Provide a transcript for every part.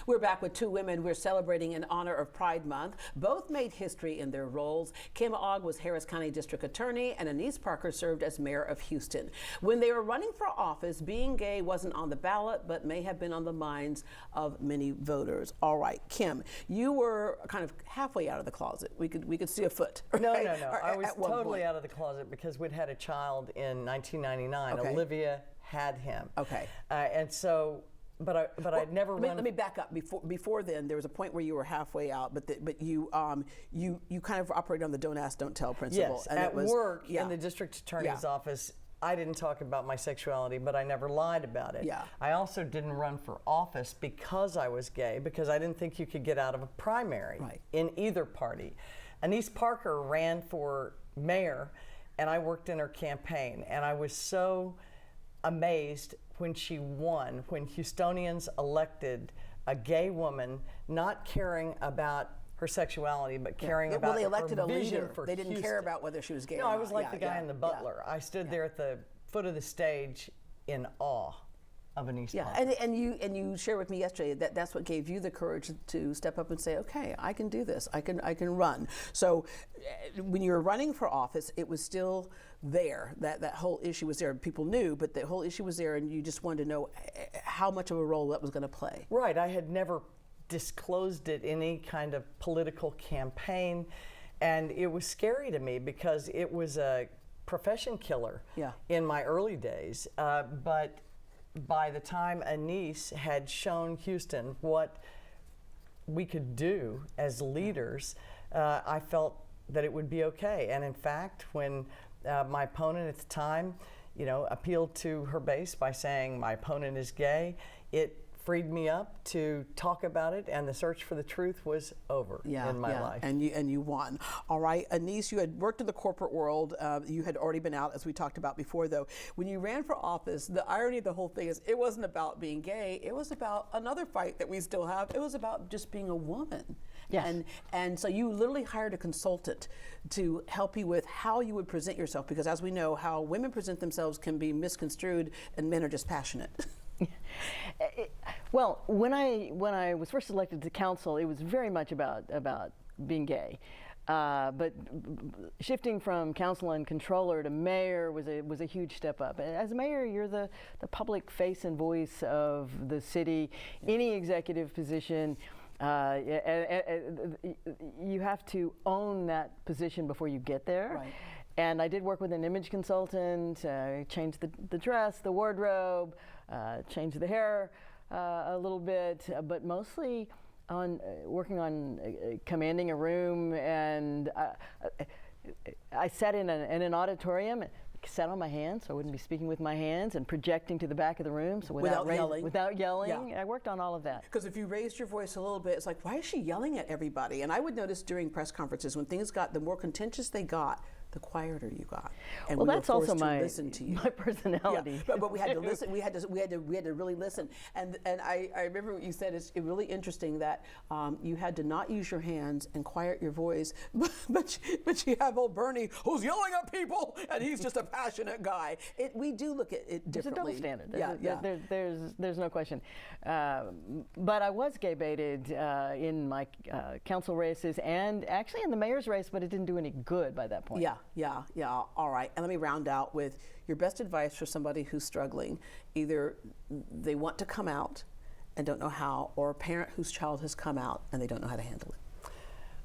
We're back with two women we're celebrating in honor of Pride Month. Both made history in their roles. Kim Ogg was Harris County District Attorney, and Annise Parker served as mayor of Houston. When they were running for office, being gay wasn't on the ballot, but may have been on the minds of many voters. All right, Kim, you were kind of halfway out of the closet. We could see a foot. Right? No. I was totally out of the closet because we'd had a child in 1999. Okay. Olivia had him. Okay. And so. But I'd never run. Let me back up. Before then, there was a point where you were halfway out, but you kind of operated on the don't ask, don't tell principle. Yes, and at work in the district attorney's office, I didn't talk about my sexuality, but I never lied about it. Yeah. I also didn't run for office because I was gay, because I didn't think you could get out of a primary in either party. Annise Parker ran for mayor, and I worked in her campaign, and I was so amazed when she won, when Houstonians elected a gay woman, not caring about her sexuality, but caring about they elected her a vision leader. for They didn't Houston. care about whether she was gay No, or not. I was like the guy in The Butler. I stood there at the foot of the stage in awe of Annise Parker. And you shared with me yesterday that that's what gave you the courage to step up and say, okay, I can do this. I can run. So when you were running for office, it was still there. That whole issue was there. People knew, but the whole issue was there, and you just wanted to know how much of a role that was going to play. Right. I had never disclosed it in any kind of political campaign, and it was scary to me because it was a profession killer in my early days. But by the time Annise had shown Houston what we could do as leaders, I felt that it would be okay. And in fact, when my opponent at the time, appealed to her base by saying my opponent is gay, it freed me up to talk about it, and the search for the truth was over in my life. And you won. All right, Annise, you had worked in the corporate world. You had already been out, as we talked about before, though. When you ran for office, the irony of the whole thing is it wasn't about being gay. It was about another fight that we still have. It was about just being a woman. Yes. And so you literally hired a consultant to help you with how you would present yourself, because as we know, how women present themselves can be misconstrued, and men are just passionate. Well, when I was first elected to council, it was very much about being gay. But shifting from council and controller to mayor was a huge step up. As mayor, you're the public face and voice of the city. Any executive position, you have to own that position before you get there. Right. And I did work with an image consultant, changed the dress, the wardrobe, changed the hair a little bit, but mostly on working on commanding a room. And I sat in an auditorium, sat on my hands so I wouldn't be speaking with my hands, and projecting to the back of the room so without yelling. Yeah. I worked on all of that. Because if you raised your voice a little bit, it's like, why is she yelling at everybody? And I would notice during press conferences, when things got, the more contentious they got, the quieter you got. And well, we that's were forced also to listen to you. my personality. Yeah, but we had to listen. We had to really listen. And I remember what you said. It's really interesting that you had to not use your hands and quiet your voice. But you have old Bernie who's yelling at people, and he's just a passionate guy. We do look at it differently. There's a double standard. There's no question. But I was gay baited in my council races and actually in the mayor's race, but it didn't do any good by that point. Yeah. All right. And let me round out with your best advice for somebody who's struggling. Either they want to come out and don't know how, or a parent whose child has come out and they don't know how to handle it.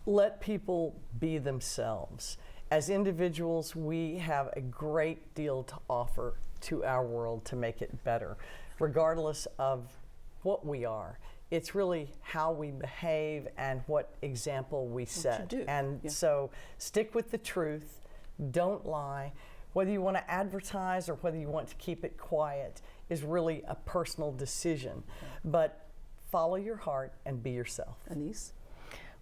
Let people be themselves. As individuals, we have a great deal to offer to our world to make it better, regardless of what we are. It's really how we behave and what example we set. And so stick with the truth, don't lie. Whether you want to advertise or whether you want to keep it quiet is really a personal decision. But follow your heart and be yourself. Annise?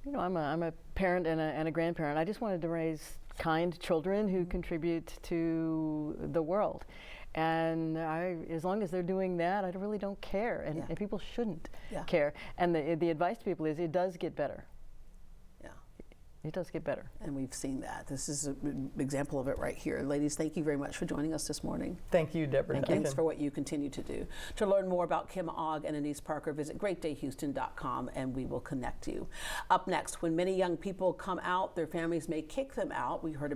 I'm a parent and a grandparent. I just wanted to raise kind children who contribute to the world. And as long as they're doing that, I really don't care, and people shouldn't care. And the advice to people is, it does get better. Yeah. it does get better. And we've seen that. This is an example of it right here. Ladies, thank you very much for joining us this morning. Thank you, Deborah. Thanks for what you continue to do. To learn more about Kim Ogg and Annise Parker, visit greatdayhouston.com and we will connect you. Up next, when many young people come out, their families may kick them out. We heard about